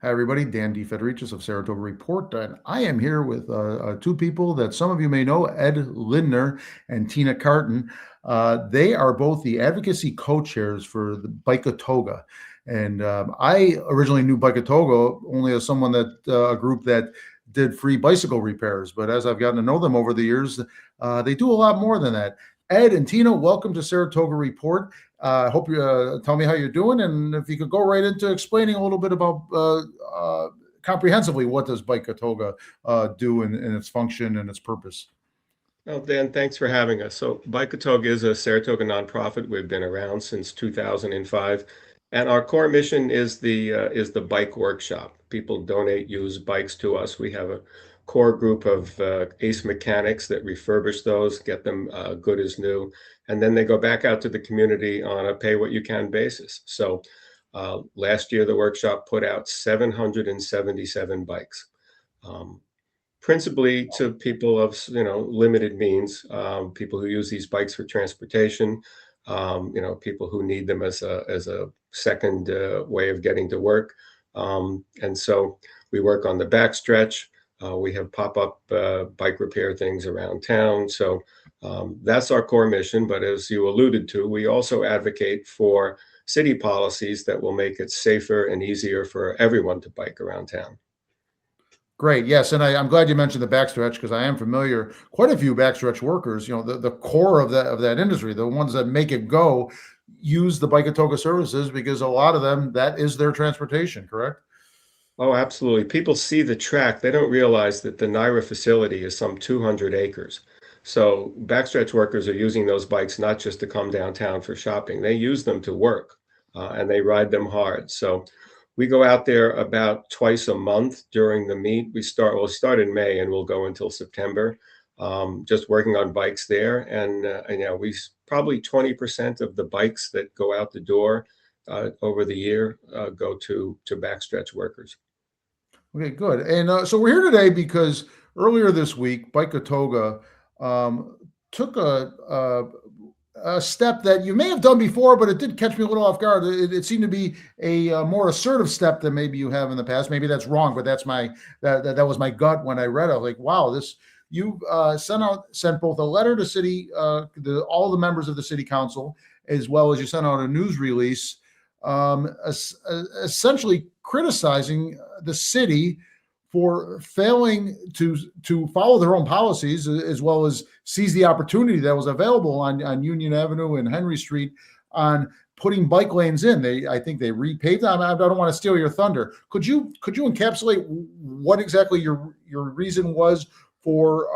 Hi, everybody. Dan DeFedericis of Saratoga Report, and I am here with two people that some of you may know, Ed Linder and Tina Carton. They are both the advocacy co-chairs for the Bikeatoga. And I originally knew Bikeatoga only as someone that a group that did free bicycle repairs. But as I've gotten to know them over the years, they do a lot more than that. Ed and Tina, welcome to Saratoga Report. I hope you tell me how you're doing, and if you could go right into explaining a little bit about comprehensively what does Bikeatoga do and its function and its purpose. Well, Dan, thanks for having us. So, Bikeatoga is a Saratoga nonprofit. We've been around since 2005, and our core mission is the bike workshop. People donate used bikes to us. We have a core group of ace mechanics that refurbish those, get them good as new, and then they go back out to the community on a pay what you can basis. So, last year the workshop put out 777 bikes. Um, Principally to people of limited means, people who use these bikes for transportation, people who need them as a second way of getting to work, and so we work on the backstretch. We have pop-up bike repair things around town. So that's our core mission. But as you alluded to, we also advocate for city policies that will make it safer and easier for everyone to bike around town. Great. Yes. And I'm glad you mentioned the backstretch because I am familiar, quite a few backstretch workers, the core of that industry, the ones that make it go, use the Bikeatoga services because a lot of them, that is their transportation, correct? Oh, absolutely. People see the track. They don't realize that the Naira facility is some 200 acres. So backstretch workers are using those bikes not just to come downtown for shopping. They use them to work, and they ride them hard. So we go out there about twice a month during the meet. We'll start in May and we'll go until September, just working on bikes there. And probably 20% of the bikes that go out the door over the year go to backstretch workers. Okay, good. And so we're here today because earlier this week, Bikeatoga took a step that you may have done before, but it did catch me a little off guard. It seemed to be a more assertive step than maybe you have in the past. Maybe that's wrong, but that was my gut when I read it. Like, wow, this you sent both a letter to all the members of the city council, as well as you sent out a news release, essentially criticizing the city for failing to follow their own policies, as well as seize the opportunity that was available on Union Avenue and Henry Street on putting bike lanes in. I think they repaved them. I don't want to steal your thunder. Could you encapsulate what exactly your reason was for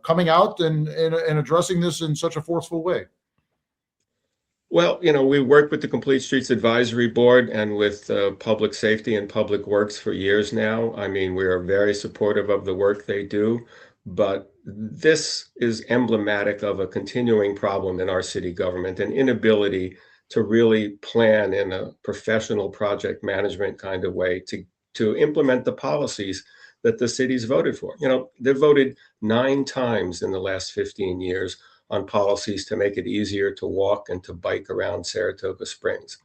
coming out and addressing this in such a forceful way? Well, we work with the Complete Streets Advisory Board and with Public Safety and Public Works for years now. I mean, we are very supportive of the work they do, but this is emblematic of a continuing problem in our city government, an inability to really plan in a professional project management kind of way to implement the policies that the city's voted for. They've voted 9 times in the last 15 years on policies to make it easier to walk and to bike around Saratoga Springs.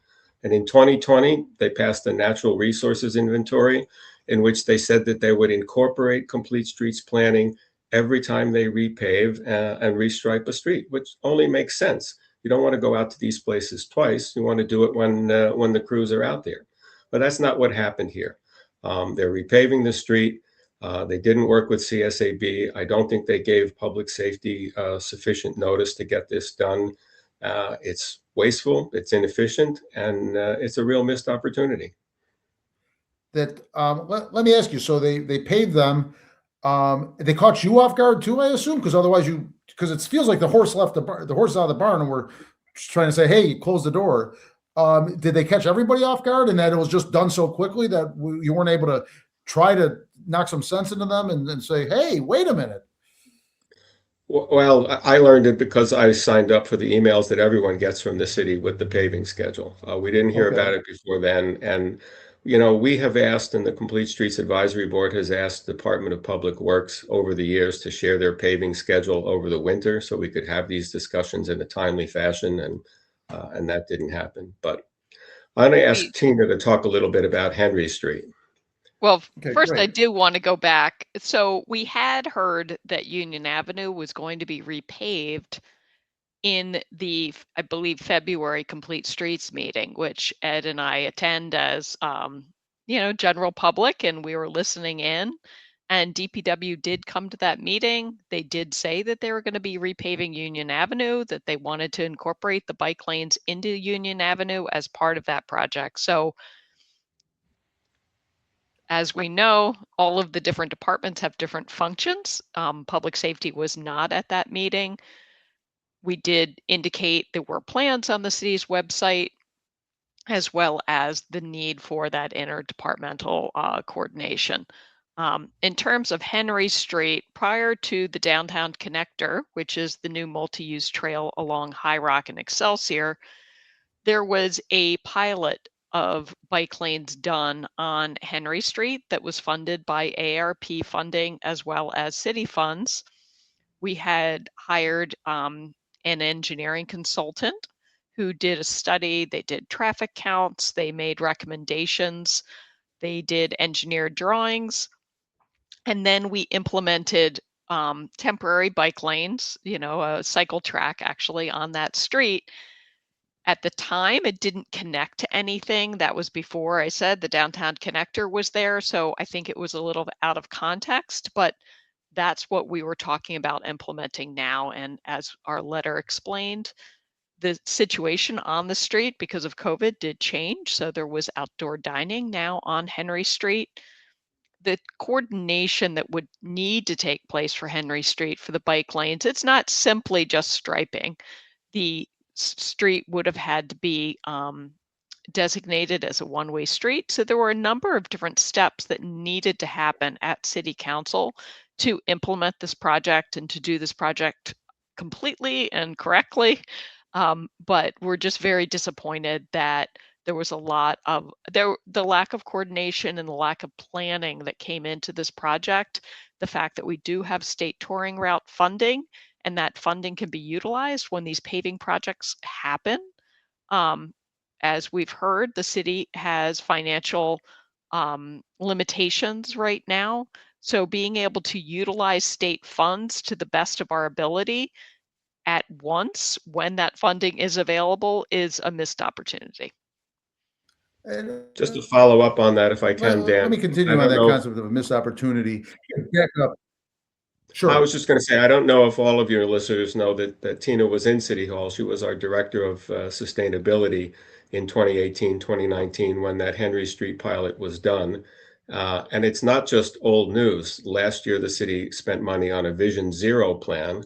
And in 2020, they passed a natural resources inventory in which they said that they would incorporate complete streets planning every time they repave and restripe a street, which only makes sense. You don't want to go out to these places twice. You want to do it when the crews are out there. But that's not what happened here. They're repaving the street. They didn't work with CSAB. I don't think they gave public safety sufficient notice to get this done. It's wasteful, it's inefficient, and it's a real missed opportunity. Let me ask you. So they paved them. They caught you off guard too, I assume, because otherwise because it feels like the horse left the horse out of the barn, and we're trying to say, hey, close the door. Did they catch everybody off guard, and that it was just done so quickly that you weren't able to try to knock some sense into them and say, hey, wait a minute? Well, I learned it because I signed up for the emails that everyone gets from the city with the paving schedule. We didn't hear Okay. about it before then. And, we have asked, and the Complete Streets Advisory Board has asked the Department of Public Works over the years to share their paving schedule over the winter so we could have these discussions in a timely fashion. And that didn't happen. But I'm going to ask We Tina to talk a little bit about Henry Street. Well, Okay, first I great. do want to go back. So we had heard that Union Avenue was going to be repaved in the, I believe, February Complete Streets meeting, which Ed and I attend as, general public, and we were listening in. And DPW did come to that meeting. They did say that they were going to be repaving Union Avenue, that they wanted to incorporate the bike lanes into Union Avenue as part of that project. So as we know, all of the different departments have different functions. Public safety was not at that meeting. We did indicate there were plans on the city's website, as well as the need for that interdepartmental coordination. In terms of Henry Street, prior to the downtown connector, which is the new multi-use trail along High Rock and Excelsior, there was a pilot of bike lanes done on Henry Street that was funded by ARP funding as well as city funds. We had hired an engineering consultant who did a study. They did traffic counts, they made recommendations, they did engineered drawings, and then we implemented temporary bike lanes, a cycle track actually on that street. At the time, it didn't connect to anything. That was before I said the downtown connector was there. So I think it was a little out of context, but that's what we were talking about implementing now. And as our letter explained, the situation on the street because of COVID did change. So there was outdoor dining now on Henry Street. The coordination that would need to take place for Henry Street for the bike lanes, it's not simply just striping. The street would have had to be designated as a one-way street. So there were a number of different steps that needed to happen at City Council to implement this project and to do this project completely and correctly. But we're just very disappointed that there was a lot of the lack of coordination and the lack of planning that came into this project. The fact that we do have state touring route funding and that funding can be utilized when these paving projects happen. As we've heard, the city has financial limitations right now. So being able to utilize state funds to the best of our ability at once when that funding is available is a missed opportunity. And Just to follow up on that, if I can, let me Dan, I continue on don't that know. concept of a missed opportunity. Back up. I was Sure. just going to say, I don't know if all of your listeners know that Tina was in City Hall. She was our Director of Sustainability in 2018, 2019, when that Henry Street pilot was done. And it's not just old news. Last year, the city spent money on a Vision Zero plan,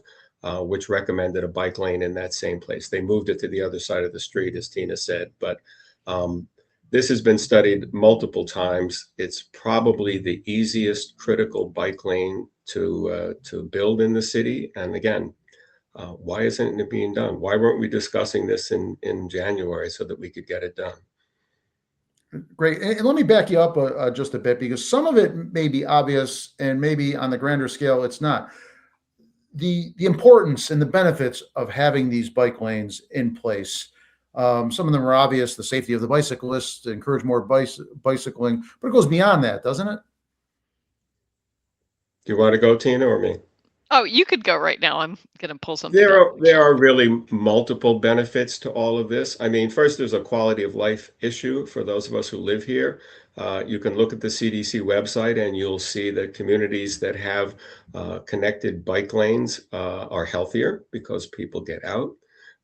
which recommended a bike lane in that same place. They moved it to the other side of the street, as Tina said. But this has been studied multiple times. It's probably the easiest critical bike lane to build in the city. And again, why isn't it being done? Why weren't we discussing this in January so that we could get it done? Great. And let me back you up just a bit because some of it may be obvious and maybe on the grander scale it's not. The importance and the benefits of having these bike lanes in place. Some of them are obvious, the safety of the bicyclists, to encourage more bicycling, but it goes beyond that, doesn't it? Do you want to go, Tina, or me? Oh, you could go right now. I'm going to pull something There up. are really multiple benefits to all of this. I mean, first, there's a quality of life issue for those of us who live here. You can look at the CDC website and you'll see that communities that have connected bike lanes are healthier because people get out.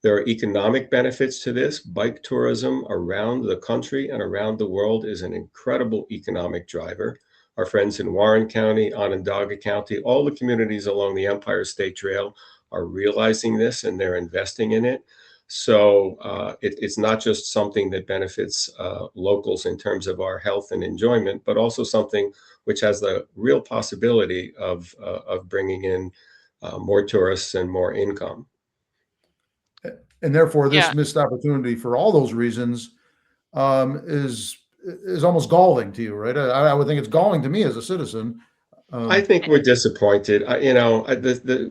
There are economic benefits to this. Bike tourism around the country and around the world is an incredible economic driver. Our friends in Warren County, Onondaga County, all the communities along the Empire State Trail are realizing this and they're investing in it. So it's not just something that benefits locals in terms of our health and enjoyment, but also something which has the real possibility of bringing in more tourists and more income. And therefore, this Yeah. missed opportunity for all those reasons is almost galling to you, right? I would think it's galling to me as a citizen. I Um, think we're disappointed.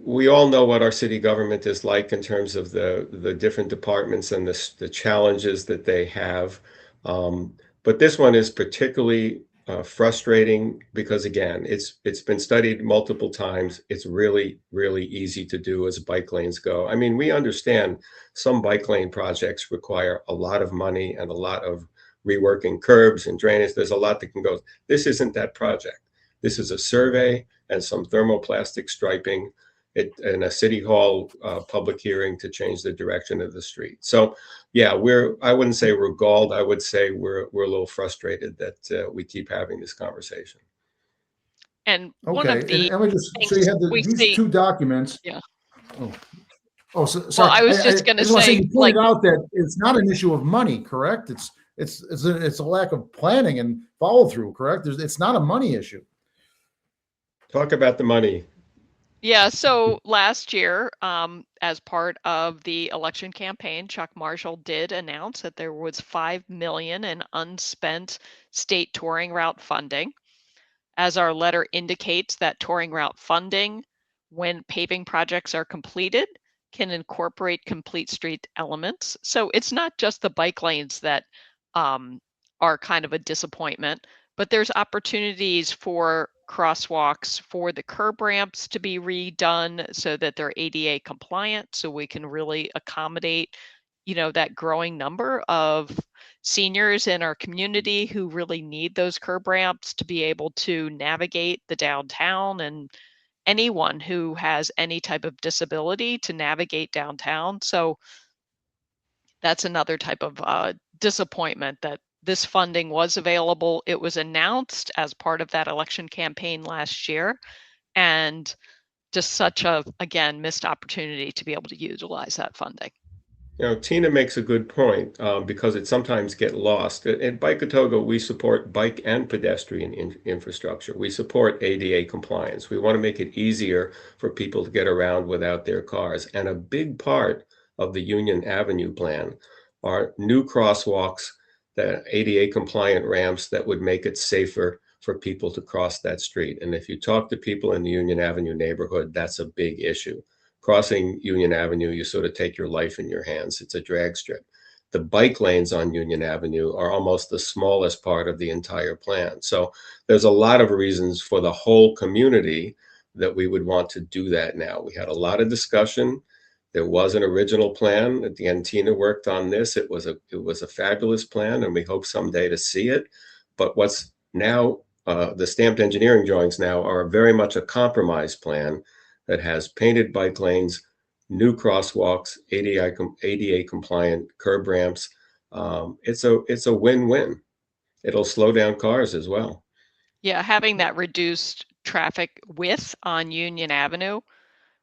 We all know what our city government is like in terms of the different departments and the challenges that they have. But this one is particularly frustrating because, again, it's been studied multiple times. It's really, really easy to do as bike lanes go. I mean, we understand some bike lane projects require a lot of money and a lot of reworking curbs and drainage. There's a lot that can go. This isn't that project. This is a survey and some thermoplastic striping and a city hall public hearing to change the direction of the street. So yeah, I wouldn't say we're galled. I would say we're a little frustrated that we keep having this conversation. And one of Okay, and the let me just, so things you have we these see, two documents. yeah. Oh, oh, Well, sorry. I was just I going to just want to say say, you like, pointed out that it's not an issue of money, correct? It's a lack of planning and follow through, correct? It's not a money issue. Talk about the money. yeah, so last year, as part of the election campaign, Chuck Marshall did announce that there was $5 million in unspent state touring route funding. As our letter indicates, that touring route funding, when paving projects are completed, can incorporate complete street elements. So it's not just the bike lanes that are kind of a disappointment, but there's opportunities for crosswalks, for the curb ramps to be redone so that they're ADA compliant, so we can really accommodate, that growing number of seniors in our community who really need those curb ramps to be able to navigate the downtown, and anyone who has any type of disability to navigate downtown. So that's another type of disappointment that this funding was available. It was announced as part of that election campaign last year, and just such a, again, missed opportunity to be able to utilize that funding. Tina makes a good point because it sometimes get lost. At Bikeatoga, we support bike and pedestrian infrastructure. We support ADA compliance. We want to make it easier for people to get around without their cars. And a big part of the Union Avenue plan are new crosswalks, the ADA compliant ramps that would make it safer for people to cross that street. And if you talk to people in the Union Avenue neighborhood, that's a big issue. Crossing Union Avenue, you sort of take your life in your hands. It's a drag strip. The bike lanes on Union Avenue are almost the smallest part of the entire plan. So there's a lot of reasons for the whole community that we would want to do that now. We had a lot of discussion. There was an original plan. At the end, Tina worked on this. It was a fabulous plan, and we hope someday to see it. But what's now the stamped engineering drawings now are very much a compromise plan that has painted bike lanes, new crosswalks, ADA compliant curb ramps. It's a win-win. It'll slow down cars as well. Yeah, having that reduced traffic width on Union Avenue,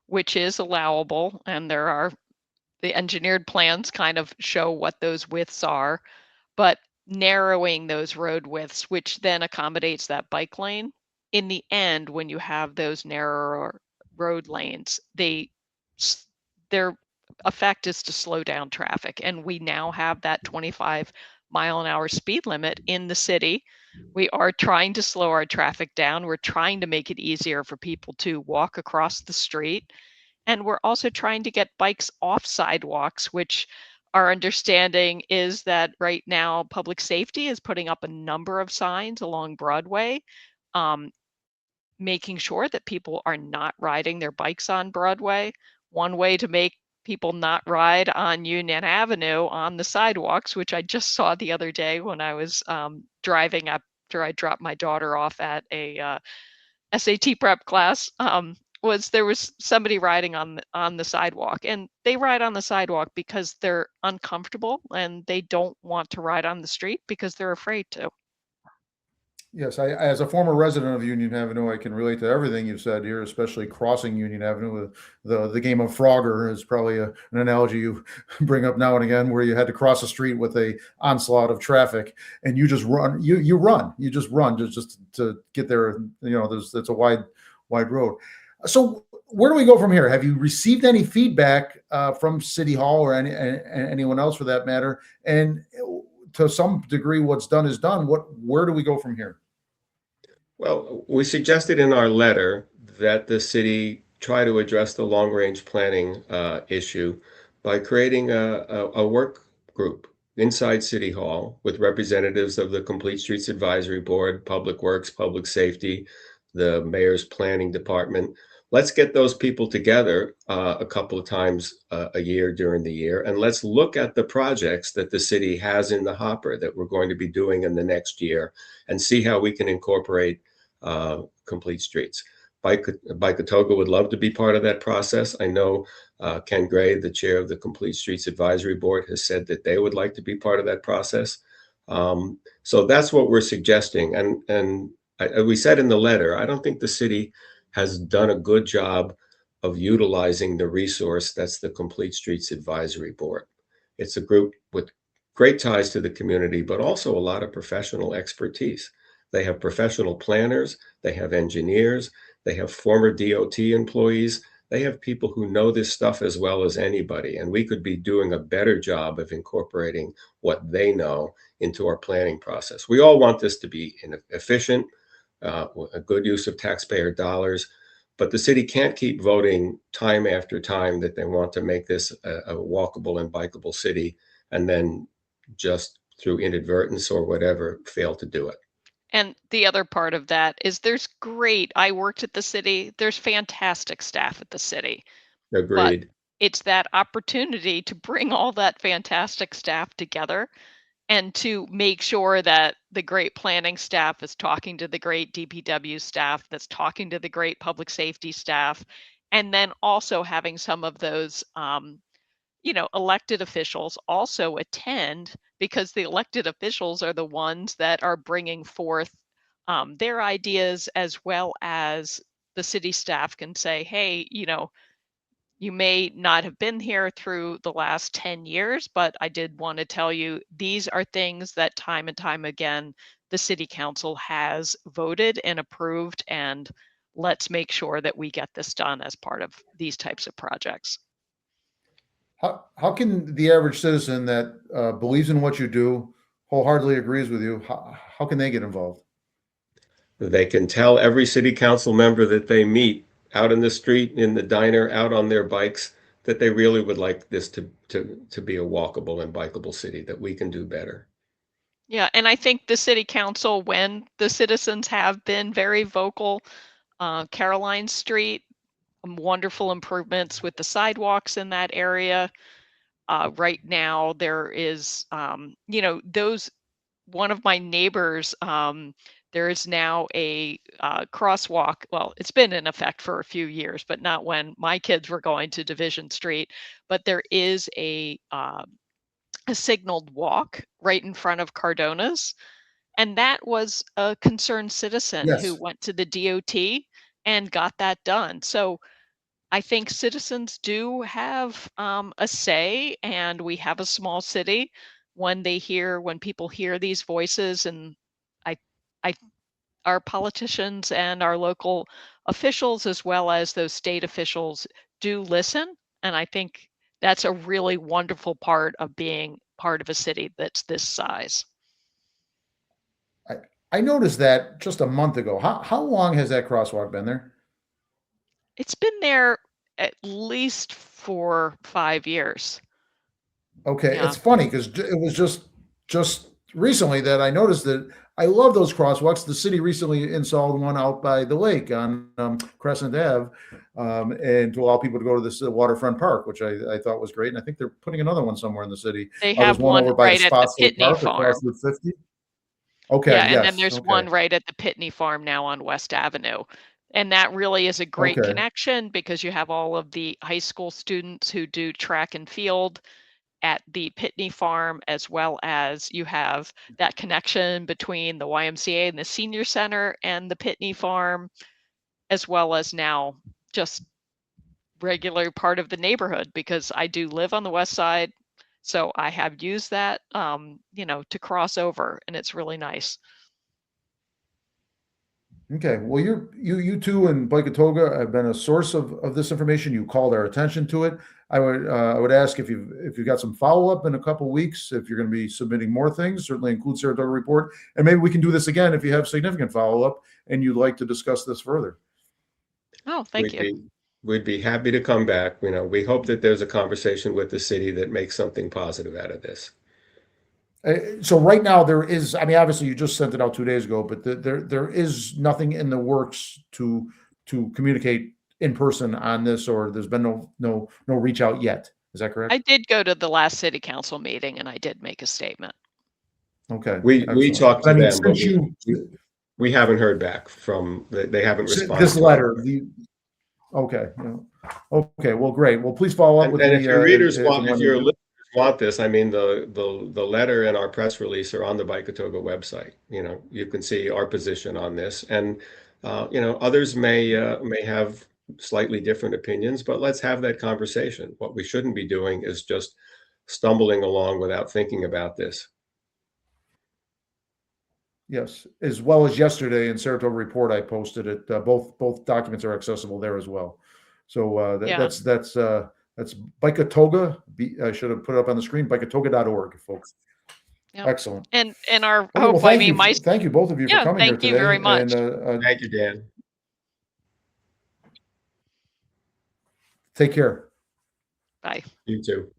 which is allowable, and the engineered plans kind of show what those widths are, but narrowing those road widths, which then accommodates that bike lane. In the end, when you have those narrower road lanes, their effect is to slow down traffic. And we now have that 25-mile-an-hour speed limit in the city. We are trying to slow our traffic down. We're trying to make it easier for people to walk across the street. And we're also trying to get bikes off sidewalks, which our understanding is that right now public safety is putting up a number of signs along Broadway, making sure that people are not riding their bikes on Broadway. One way to make people not ride on Union Avenue on the sidewalks, which I just saw the other day when I was driving after I dropped my daughter off at a SAT prep class, was there was somebody riding on the sidewalk, and they ride on the sidewalk because they're uncomfortable and they don't want to ride on the street because they're afraid to. Yes, as a former resident of Union Avenue, I can relate to everything you've said here, especially crossing Union Avenue. The game of Frogger is probably an analogy you bring up now and again, where you had to cross the street with a onslaught of traffic, and you just run. You just run just to get there. It's a wide road. So where do we go from here? Have you received any feedback from City Hall or anyone else for that matter? And to some degree, what's done is done. Where do we go from here? Well, we suggested in our letter that the city try to address the long-range planning issue by creating a work group. inside City Hall with representatives of the Complete Streets Advisory Board, Public Works, Public Safety, the mayor's planning department. Let's get those people together a couple of times a year during the year, and let's look at the projects that the city has in the hopper that we're going to be doing in the next year and see how we can incorporate Complete Streets. Bikeatoga would love to be part of that process. I know Ken Gray, the chair of the Complete Streets Advisory Board, has said that they would like to be part of that process. So that's what we're suggesting. And we said in the letter, I don't think the city has done a good job of utilizing the resource that's the Complete Streets Advisory Board. It's a group with great ties to the community, but also a lot of professional expertise. They have professional planners, they have engineers, they have former DOT employees, they have people who know this stuff as well as anybody, and we could be doing a better job of incorporating what they know into our planning process. We all want this to be efficient, a good use of taxpayer dollars, but the city can't keep voting time after time that they want to make this a walkable and bikeable city and then just through inadvertence or whatever fail to do it. And the other part of that is I worked at the city, there's fantastic staff at the city, but Agreed. it's that opportunity to bring all that fantastic staff together and to make sure that the great planning staff is talking to the great DPW staff, that's talking to the great public safety staff, and then also having some of those elected officials also attend, because the elected officials are the ones that are bringing forth their ideas, as well as the city staff can say, hey, you may not have been here through the last 10 years, but I did want to tell you these are things that time and time again the city council has voted and approved, and let's make sure that we get this done as part of these types of projects. How can the average citizen that believes in what you do, wholeheartedly agrees with you, how can they get involved? They can tell every city council member that they meet out in the street, in the diner, out on their bikes, that they really would like this to be a walkable and bikeable city, that we can do better. Yeah, and I think the city council, when the citizens have been very vocal, Caroline Street, wonderful improvements with the sidewalks in that area. Right now, there is, one of my neighbors, there is now a crosswalk. Well, it's been in effect for a few years, but not when my kids were going to Division Street. But there is a signaled walk right in front of Cardona's. And that was a concerned citizen who Yes. went to the DOT and got that done. So I think citizens do have a say, and we have a small city. When people hear these voices, and I, I, our politicians and our local officials, as well as those state officials, do listen. And I think that's a really wonderful part of being part of a city that's this size. I, I noticed that just a month ago. How long has that crosswalk been there? It's been there at least for 5 years. Okay, Yeah. it's funny because it was just recently that I noticed that I love those crosswalks. The city recently installed one out by the lake on Crescent Ave, and to allow people to go to this waterfront park, which I thought was great. And I think they're putting another one somewhere in the city. They There's have one one over by the right at the Spotswood Pitney Park Farm. across Route 50. Yeah, Okay, and then yes, there's okay, one right at the Pitney Farm now on West Avenue. And that really is a great okay. connection, because you have all of the high school students who do track and field at the Pitney Farm, as well as you have that connection between the YMCA and the senior center and the Pitney Farm, as well as now just regular part of the neighborhood, because I do live on the west side. So I have used that, to cross over, and it's really nice. Okay, well, you two and Bikeatoga have been a source of this information. You called our attention to it. I would ask if you've got some follow up in a couple weeks, if you're going to be submitting more things, certainly include Saratoga report, and maybe we can do this again if you have significant follow up and you'd like to discuss this further. Oh, thank you. We'd be happy to come back. We hope that there's a conversation with the city that makes something positive out of this. So right now there is, I mean, obviously you just sent it out 2 days ago, but there is nothing in the works to communicate in person on this, or there's been no reach out yet. Is that correct? I did go to the last city council meeting and I did make a statement. Okay, We excellent. talked I to mean, them, but since we haven't heard back from, they haven't responded. this letter, okay, okay, well, great. Well, please follow up with And me. if your readers want, when if they your do. listeners want this, I mean, the letter and our press release are on the Bikeatoga website. You know, you can see our position on this, and you know, others may have slightly different opinions, but let's have that conversation. What we shouldn't be doing is just stumbling along without thinking about this. Yes, as well as yesterday in Saratoga Report, I posted it. Both documents are accessible there as well. So Yeah. that's Bikeatoga. I should have put it up on the screen. Bikeatoga.org, folks. Yep. Excellent. And our Okay, well, hope, thank I you, mean, thank you both of you for yeah, coming here thank you today. very much. And Thank you, Dan. take care. Bye. You too.